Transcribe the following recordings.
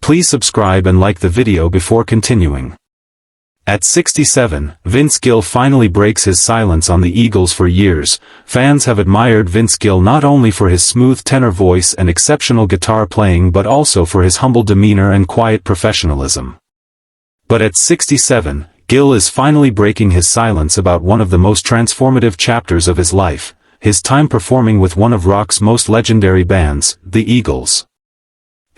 Please subscribe and like the video before continuing. At 67, Vince Gill finally breaks his silence on the Eagles. For years, fans have admired Vince Gill not only for his smooth tenor voice and exceptional guitar playing but also for his humble demeanor and quiet professionalism. But at 67, Gill is finally breaking his silence about one of the most transformative chapters of his life, his time performing with one of rock's most legendary bands, the Eagles.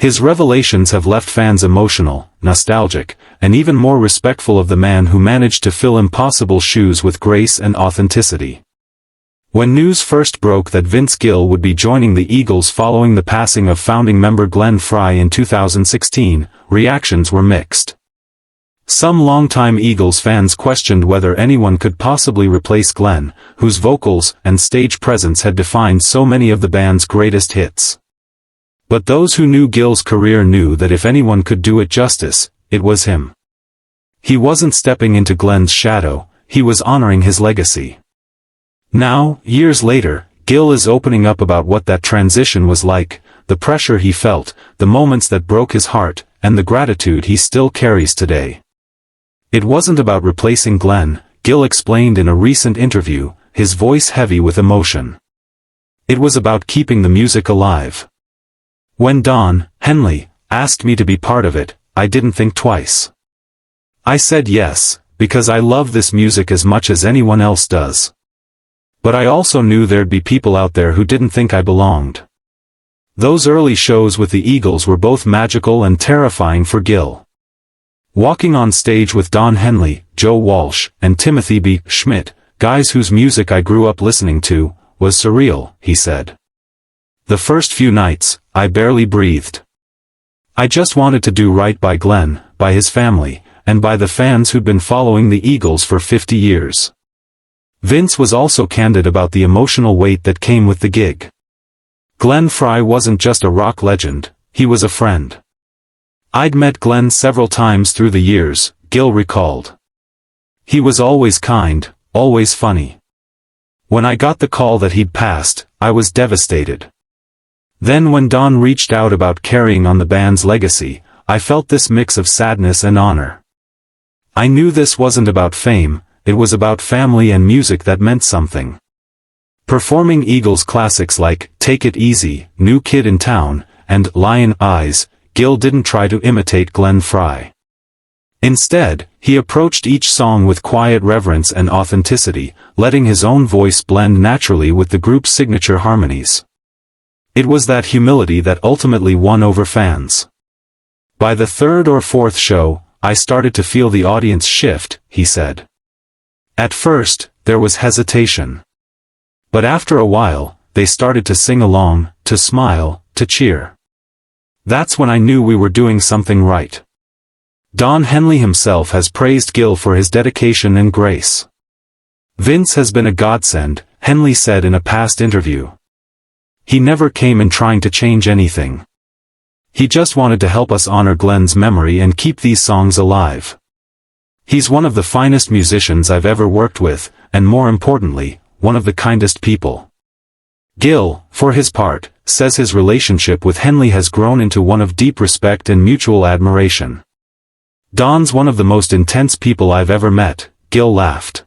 His revelations have left fans emotional, nostalgic, and even more respectful of the man who managed to fill impossible shoes with grace and authenticity. When news first broke that Vince Gill would be joining the Eagles following the passing of founding member Glenn Frey in 2016, reactions were mixed. Some longtime Eagles fans questioned whether anyone could possibly replace Glenn, whose vocals and stage presence had defined so many of the band's greatest hits. But those who knew Gill's career knew that if anyone could do it justice, it was him. He wasn't stepping into Glenn's shadow, he was honoring his legacy. Now, years later, Gill is opening up about what that transition was like, the pressure he felt, the moments that broke his heart, and the gratitude he still carries today. It wasn't about replacing Glenn, Gill explained in a recent interview, his voice heavy with emotion. It was about keeping the music alive. When Don Henley asked me to be part of it, I didn't think twice. I said yes, because I love this music as much as anyone else does. But I also knew there'd be people out there who didn't think I belonged. Those early shows with the Eagles were both magical and terrifying for Gill. Walking on stage with Don Henley, Joe Walsh, and Timothy B. Schmidt, guys whose music I grew up listening to, was surreal, he said. The first few nights, I barely breathed. I just wanted to do right by Glenn, by his family, and by the fans who'd been following the Eagles for 50 years. Vince was also candid about the emotional weight that came with the gig. Glenn Frey wasn't just a rock legend, he was a friend. I'd met Glenn several times through the years, Gill recalled. He was always kind, always funny. When I got the call that he'd passed, I was devastated. Then when Don reached out about carrying on the band's legacy, I felt this mix of sadness and honor. I knew this wasn't about fame, it was about family and music that meant something. Performing Eagles classics like Take It Easy, New Kid in Town, and Lion Eyes, Gill didn't try to imitate Glenn Frey. Instead, he approached each song with quiet reverence and authenticity, letting his own voice blend naturally with the group's signature harmonies. It was that humility that ultimately won over fans. By the third or fourth show, I started to feel the audience shift, he said. At first, there was hesitation. But after a while, they started to sing along, to smile, to cheer. That's when I knew we were doing something right. Don Henley himself has praised Gill for his dedication and grace. Vince has been a godsend, Henley said in a past interview. He never came in trying to change anything. He just wanted to help us honor Glenn's memory and keep these songs alive. He's one of the finest musicians I've ever worked with, and more importantly, one of the kindest people. Gill, for his part, says his relationship with Henley has grown into one of deep respect and mutual admiration. Don's one of the most intense people I've ever met, Gill laughed.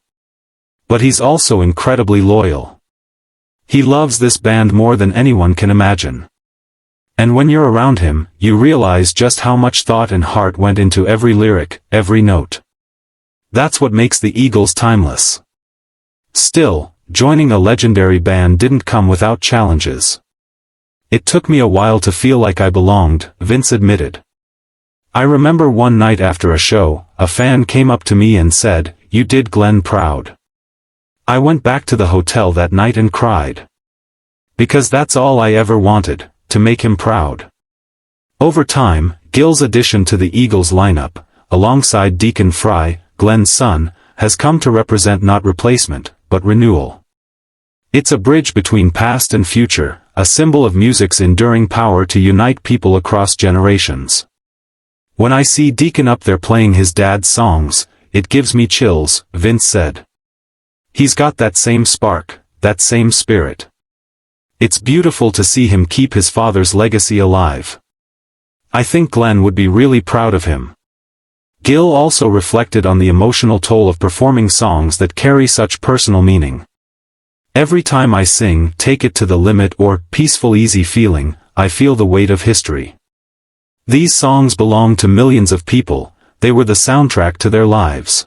But he's also incredibly loyal. He loves this band more than anyone can imagine. And when you're around him, you realize just how much thought and heart went into every lyric, every note. That's what makes the Eagles timeless. Still, joining a legendary band didn't come without challenges. It took me a while to feel like I belonged, Vince admitted. I remember one night after a show, a fan came up to me and said, "You did Glenn proud." I went back to the hotel that night and cried. Because that's all I ever wanted, to make him proud. Over time, Gill's addition to the Eagles lineup, alongside Deacon Frey, Glenn's son, has come to represent not replacement, but renewal. It's a bridge between past and future, a symbol of music's enduring power to unite people across generations. When I see Deacon up there playing his dad's songs, it gives me chills, Vince said. He's got that same spark, that same spirit. It's beautiful to see him keep his father's legacy alive. I think Glenn would be really proud of him. Gill also reflected on the emotional toll of performing songs that carry such personal meaning. Every time I sing Take It to the Limit or Peaceful Easy Feeling, I feel the weight of history. These songs belong to millions of people, they were the soundtrack to their lives.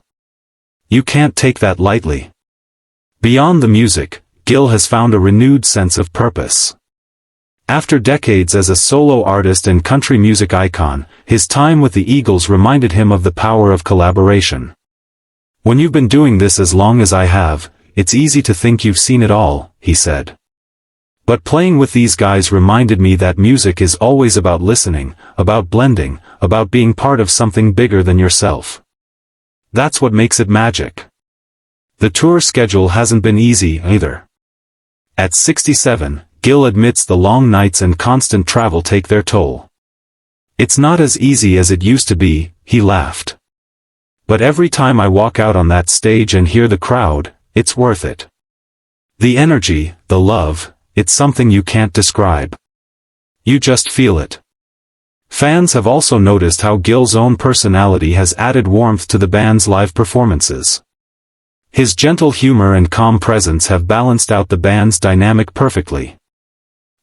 You can't take that lightly. Beyond the music, Gill has found a renewed sense of purpose. After decades as a solo artist and country music icon, his time with the Eagles reminded him of the power of collaboration. When you've been doing this as long as I have, it's easy to think you've seen it all, he said. But playing with these guys reminded me that music is always about listening, about blending, about being part of something bigger than yourself. That's what makes it magic. The tour schedule hasn't been easy either. At 67, Gill admits the long nights and constant travel take their toll. It's not as easy as it used to be, he laughed. But every time I walk out on that stage and hear the crowd, it's worth it. The energy, the love, it's something you can't describe. You just feel it. Fans have also noticed how Gill's own personality has added warmth to the band's live performances. His gentle humor and calm presence have balanced out the band's dynamic perfectly.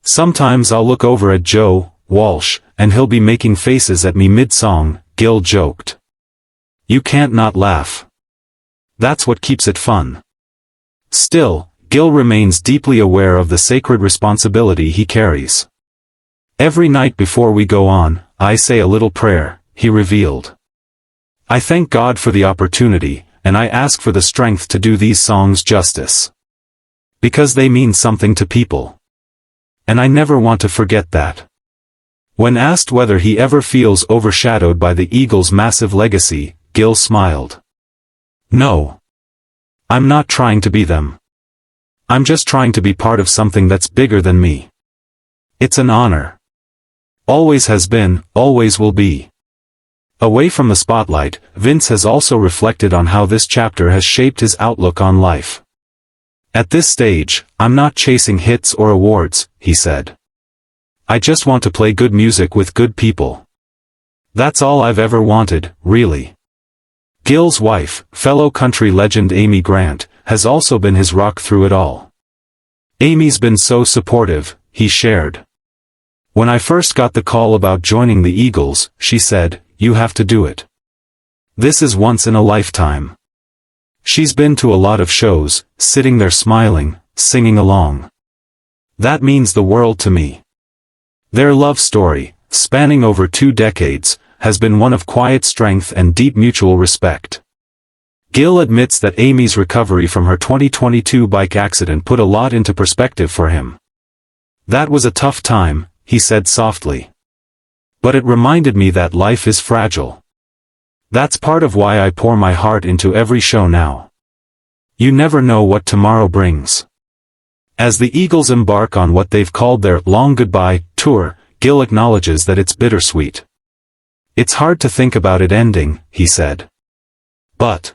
Sometimes I'll look over at Joe Walsh, and he'll be making faces at me mid-song, Gill joked. You can't not laugh. That's what keeps it fun. Still, Gill remains deeply aware of the sacred responsibility he carries. Every night before we go on, I say a little prayer, he revealed. I thank God for the opportunity, and I ask for the strength to do these songs justice. Because they mean something to people. And I never want to forget that. When asked whether he ever feels overshadowed by the Eagles' massive legacy, Gill smiled. No. I'm not trying to be them. I'm just trying to be part of something that's bigger than me. It's an honor. Always has been, always will be. Away from the spotlight, Vince has also reflected on how this chapter has shaped his outlook on life. At this stage, I'm not chasing hits or awards, he said. I just want to play good music with good people. That's all I've ever wanted, really. Gill's wife, fellow country legend Amy Grant, has also been his rock through it all. Amy's been so supportive, he shared. When I first got the call about joining the Eagles, she said, you have to do it. This is once in a lifetime. She's been to a lot of shows, sitting there smiling, singing along. That means the world to me. Their love story, spanning over 2 decades, has been one of quiet strength and deep mutual respect. Gill admits that Amy's recovery from her 2022 bike accident put a lot into perspective for him. That was a tough time, he said softly. But it reminded me that life is fragile. That's part of why I pour my heart into every show now. You never know what tomorrow brings. As the Eagles embark on what they've called their long goodbye tour, Gill acknowledges that it's bittersweet. It's hard to think about it ending, he said. But